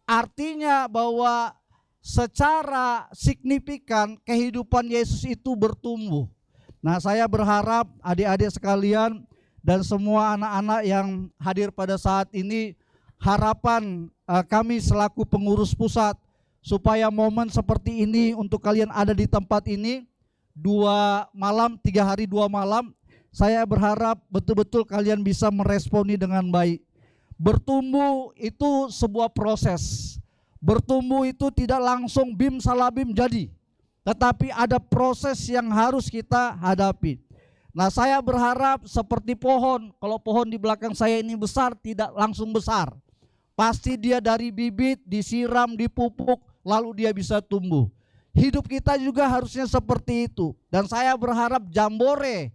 Speaker 7: Artinya bahwa secara signifikan kehidupan Yesus itu bertumbuh. Nah, saya berharap adik-adik sekalian dan semua anak-anak yang hadir pada saat ini, harapan kami selaku pengurus pusat supaya momen seperti ini untuk kalian ada di tempat ini 2 malam, 3 hari 2 malam, saya berharap betul-betul kalian bisa meresponi dengan baik. Bertumbuh itu sebuah proses. Bertumbuh itu tidak langsung bim salabim jadi, tetapi ada proses yang harus kita hadapi. Nah, saya berharap seperti pohon, kalau pohon di belakang saya ini besar, tidak langsung besar. Pasti dia dari bibit, disiram, dipupuk, lalu dia bisa tumbuh. Hidup kita juga harusnya seperti itu. Dan saya berharap Jambore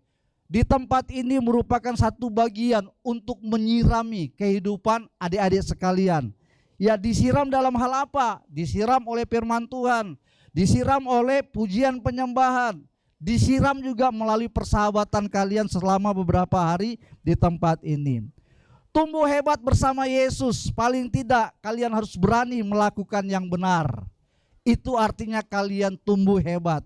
Speaker 7: di tempat ini merupakan satu bagian untuk menyirami kehidupan adik-adik sekalian. Ya, disiram dalam hal apa? Disiram oleh firman Tuhan, disiram oleh pujian penyembahan, disiram juga melalui persahabatan kalian selama beberapa hari di tempat ini. Tumbuh hebat bersama Yesus, paling tidak kalian harus berani melakukan yang benar. Itu artinya kalian tumbuh hebat.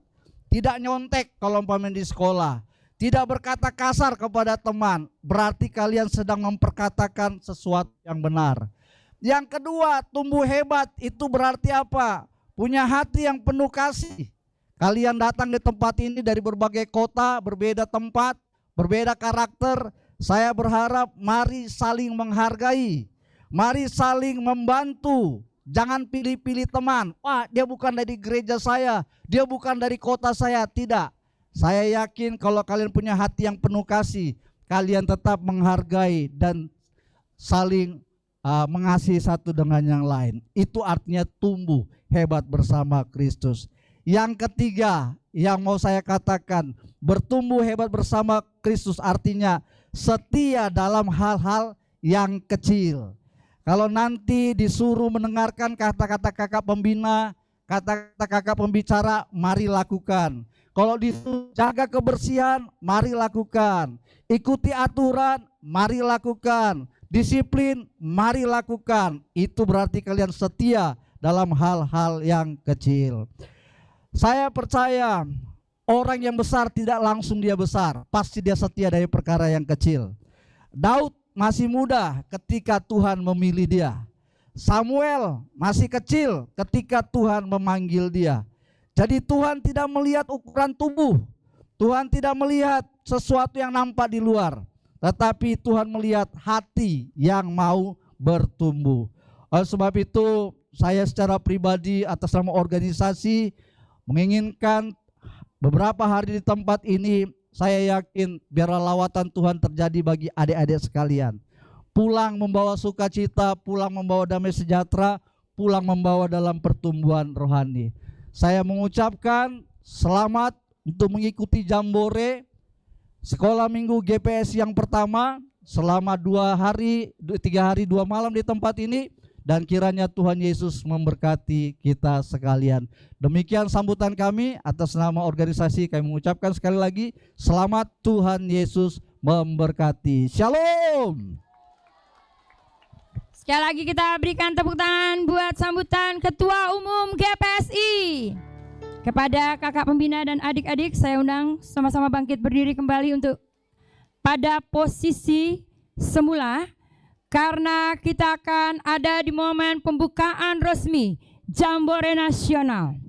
Speaker 7: Tidak nyontek kalau umpamanya di sekolah. Tidak berkata kasar kepada teman, berarti kalian sedang memperkatakan sesuatu yang benar. Yang kedua, tumbuh hebat itu berarti apa? Punya hati yang penuh kasih. Kalian datang di tempat ini dari berbagai kota, berbeda tempat, berbeda karakter. Saya berharap mari saling menghargai, mari saling membantu. Jangan pilih-pilih teman. Wah, dia bukan dari gereja saya, dia bukan dari kota saya. Tidak. Saya yakin kalau kalian punya hati yang penuh kasih, kalian tetap menghargai dan saling mengasihi satu dengan yang lain. Itu artinya tumbuh hebat bersama Kristus. Yang ketiga yang mau saya katakan, bertumbuh hebat bersama Kristus artinya setia dalam hal-hal yang kecil. Kalau nanti disuruh mendengarkan kata-kata kakak pembina, kata-kata kakak pembicara, mari lakukan. Kalau disuruh jaga kebersihan, mari lakukan. Ikuti aturan, mari lakukan. Disiplin, mari lakukan. Itu berarti kalian setia dalam hal-hal yang kecil. Saya percaya orang yang besar tidak langsung dia besar, pasti dia setia dari perkara yang kecil. Daud masih muda ketika Tuhan memilih dia. Samuel masih kecil ketika Tuhan memanggil dia. Jadi Tuhan tidak melihat ukuran tubuh, Tuhan tidak melihat sesuatu yang nampak di luar, tetapi Tuhan melihat hati yang mau bertumbuh. Oleh sebab itu saya secara pribadi atas nama organisasi menginginkan beberapa hari di tempat ini, saya yakin biarlah lawatan Tuhan terjadi bagi adik-adik sekalian. Pulang membawa sukacita, pulang membawa damai sejahtera, pulang membawa dalam pertumbuhan rohani. Saya mengucapkan selamat untuk mengikuti Jambore Sekolah Minggu GPS yang pertama selama 3 hari 2 malam di tempat ini. Dan kiranya Tuhan Yesus memberkati kita sekalian. Demikian sambutan kami atas nama organisasi. Kami mengucapkan sekali lagi selamat, Tuhan Yesus memberkati. Shalom.
Speaker 1: Sekali lagi kita berikan tepuk tangan buat sambutan Ketua Umum GPSI. Kepada kakak pembina dan adik-adik, saya undang sama-sama bangkit berdiri kembali untuk pada posisi semula. Karena kita akan ada di momen pembukaan resmi Jambore Nasional.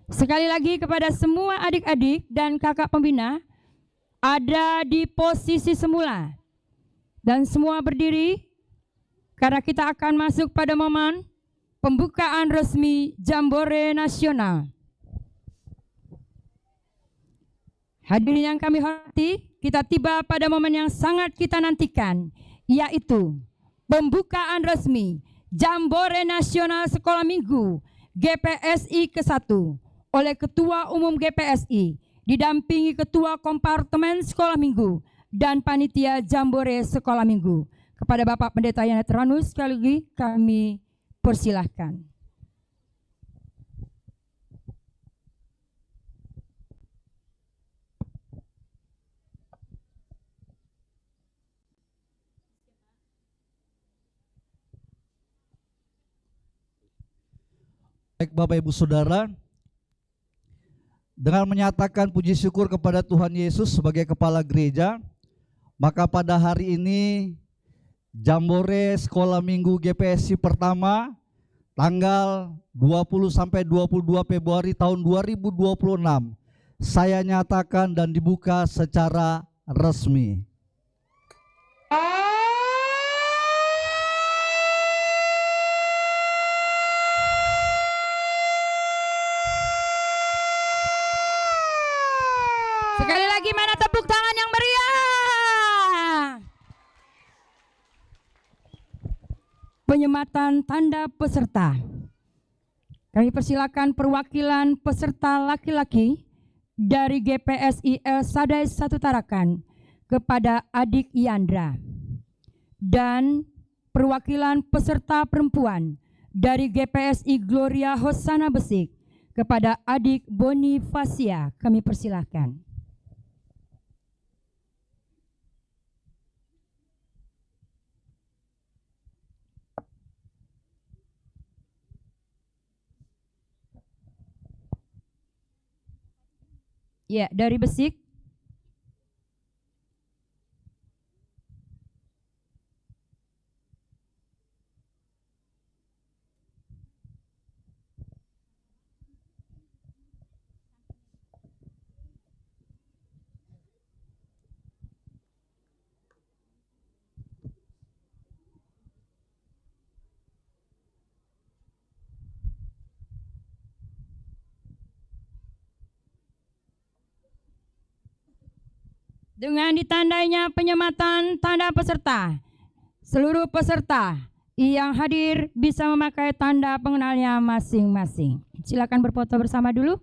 Speaker 1: Sekali lagi kepada semua adik-adik dan kakak pembina, ada di posisi semula. Dan semua berdiri, karena kita akan masuk pada momen pembukaan resmi Jambore Nasional. Hadirin yang kami hormati, kita tiba pada momen yang sangat kita nantikan, yaitu pembukaan resmi Jambore Nasional Sekolah Minggu GPSI ke-1 oleh Ketua Umum GPSI didampingi Ketua Kompartemen Sekolah Minggu dan Panitia Jambore Sekolah Minggu. Kepada Bapak Pendeta Yanet Ranus sekali lagi kami persilahkan.
Speaker 7: Baik Bapak Ibu Saudara, dengan menyatakan puji syukur kepada Tuhan Yesus sebagai Kepala Gereja, maka pada hari ini Jambore Sekolah Minggu GPSI pertama tanggal 20 sampai 22 Februari tahun 2026 saya nyatakan dan dibuka secara resmi.
Speaker 1: Sekali lagi mana tepuk tangan yang meriah. Penyematan tanda peserta. Kami persilakan perwakilan peserta laki-laki dari GPSI El Sadai 1 Tarakan kepada Adik Yandra. Dan perwakilan peserta perempuan dari GPSI Gloria Hosana Besik kepada adik Bonifasia, kami persilahkan. Ya, dari Besik. Dengan ditandainya penyematan tanda peserta, seluruh peserta yang hadir bisa memakai tanda pengenalnya masing-masing. Silakan berfoto bersama dulu.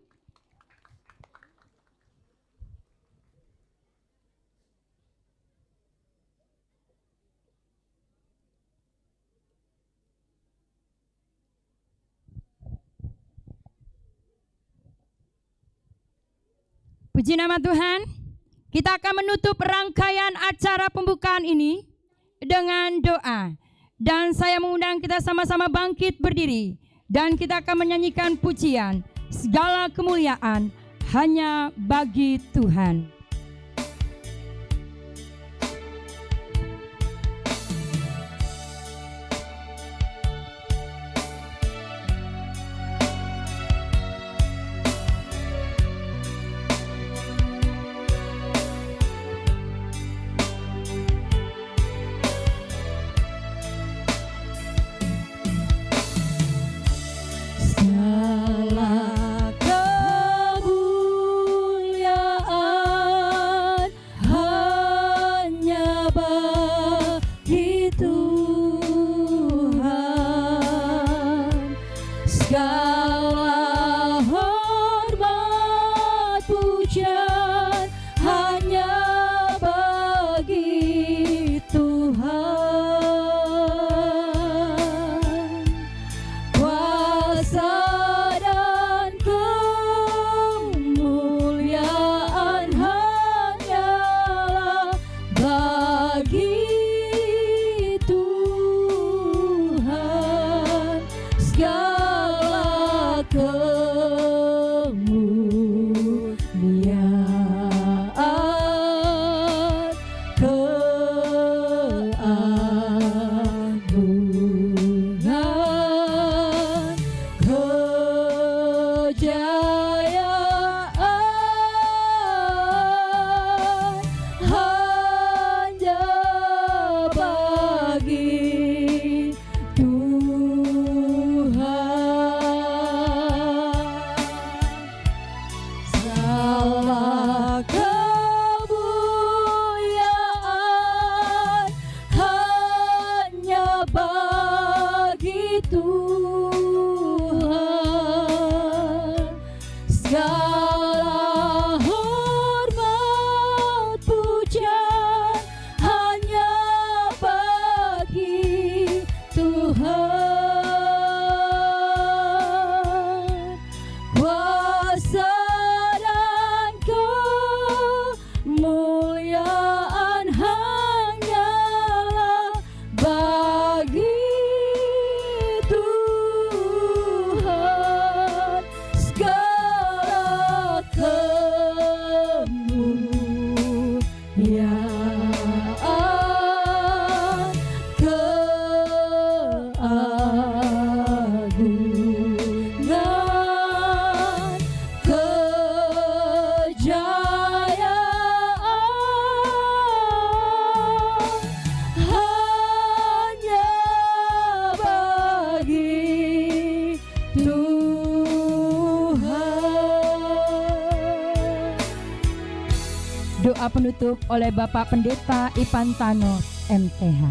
Speaker 1: Puji nama Tuhan. Kita akan menutup rangkaian acara pembukaan ini dengan doa. Dan saya mengundang kita sama-sama bangkit berdiri. Dan kita akan menyanyikan pujian. Segala kemuliaan hanya bagi Tuhan. Doa penutup oleh Bapak Pendeta Ipantano, MTH.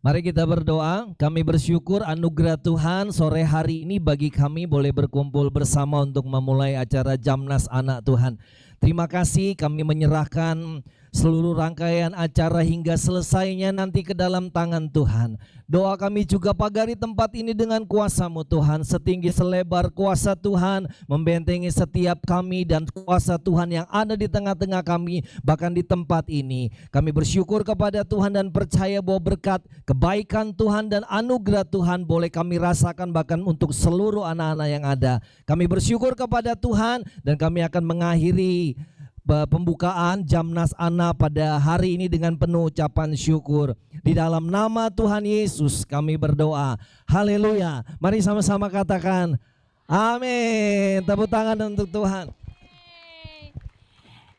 Speaker 8: Mari kita berdoa. Kami bersyukur anugerah Tuhan sore hari ini bagi kami boleh berkumpul bersama untuk memulai acara Jamnas Anak Tuhan. Terima kasih, kami menyerahkan seluruh rangkaian acara hingga selesainya nanti ke dalam tangan Tuhan. Doa kami juga pagari tempat ini dengan kuasa-Mu Tuhan, setinggi selebar kuasa Tuhan membentengi setiap kami dan kuasa Tuhan yang ada di tengah-tengah kami, bahkan di tempat ini. Kami bersyukur kepada Tuhan dan percaya bahwa berkat, kebaikan Tuhan dan anugerah Tuhan boleh kami rasakan bahkan untuk seluruh anak-anak yang ada. Kami bersyukur kepada Tuhan dan kami akan mengakhiri pembukaan Jamnas Anak pada hari ini dengan penuh ucapan syukur. Di dalam nama Tuhan Yesus kami berdoa. Haleluya. Mari sama-sama katakan amin. Tepuk tangan untuk Tuhan.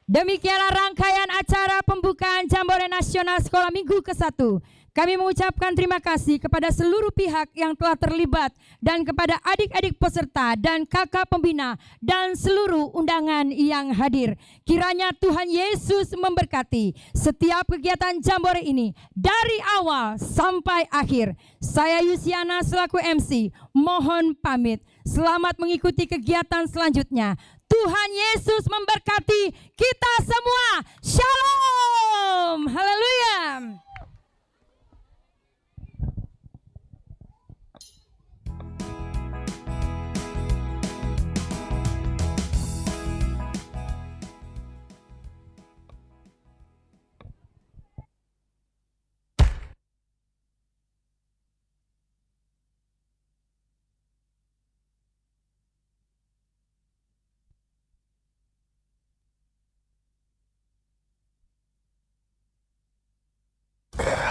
Speaker 1: Demikianlah rangkaian acara pembukaan Jambore Nasional Sekolah Minggu ke-1. Kami mengucapkan terima kasih kepada seluruh pihak yang telah terlibat dan kepada adik-adik peserta dan kakak pembina dan seluruh undangan yang hadir. Kiranya Tuhan Yesus memberkati setiap kegiatan Jambore ini dari awal sampai akhir. Saya Yusiana selaku MC mohon pamit. Selamat mengikuti kegiatan selanjutnya. Tuhan Yesus memberkati kita semua. Shalom. Haleluya.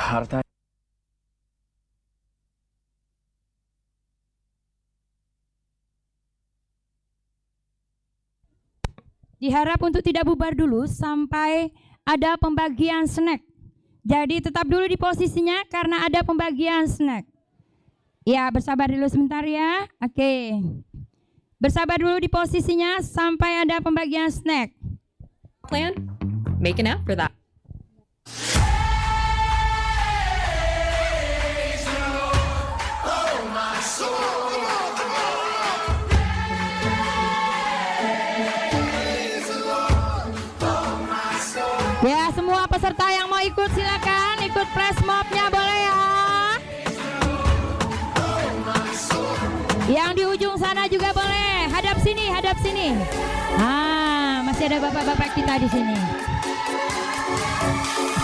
Speaker 9: harta
Speaker 1: Diharap untuk tidak bubar dulu sampai ada pembagian snack. Jadi tetap dulu di posisinya karena ada pembagian snack. Ya, bersabar dulu sebentar ya. Oke. Bersabar dulu di posisinya sampai ada pembagian snack.
Speaker 10: Plan, make an app for that.
Speaker 1: Ya, semua peserta yang mau ikut silakan ikut flash mob-nya boleh ya. Yang di ujung sana juga boleh. Hadap sini, hadap sini. Ah, masih ada bapak-bapak kita di sini.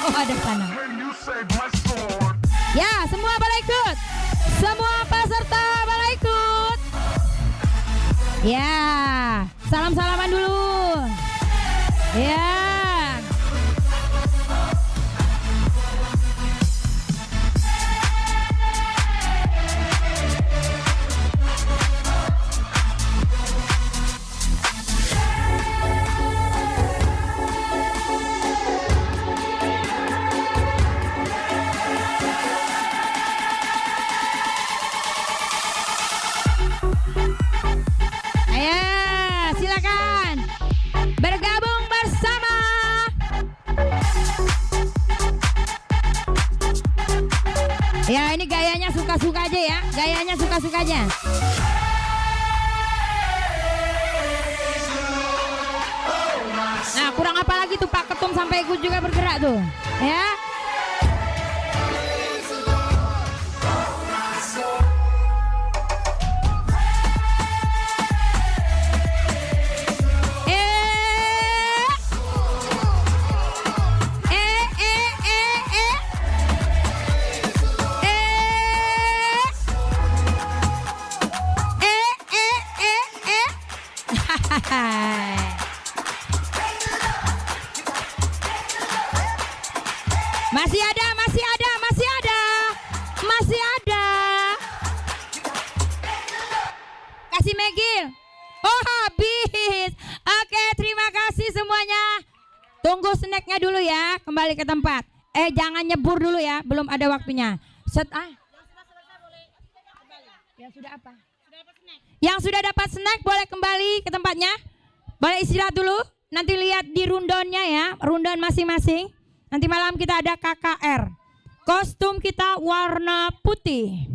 Speaker 1: Oh, ada sana. Ya, semua boleh ikut. Semua peserta boleh ikut. Ya, salam-salaman dulu. Ya. Bergabung bersama. Ya, ini gayanya suka-suka aja ya. Gayanya suka-suka aja. Nah, kurang apa lagi tuh Pak Ketum sampai ikut juga bergerak tuh. Ya. Masih ada, masih ada, masih ada, masih ada. Kasih Megil. Oh, habis. Oke, terima kasih semuanya. Tunggu snacknya dulu ya, kembali ke tempat. Jangan nyebur dulu ya, belum ada waktunya. Yang sudah apa? Yang sudah dapat snack boleh kembali ke tempatnya. Boleh istirahat dulu. Nanti lihat di rundonnya ya, rundon masing-masing. Nanti malam kita ada KKR. Kostum kita warna putih.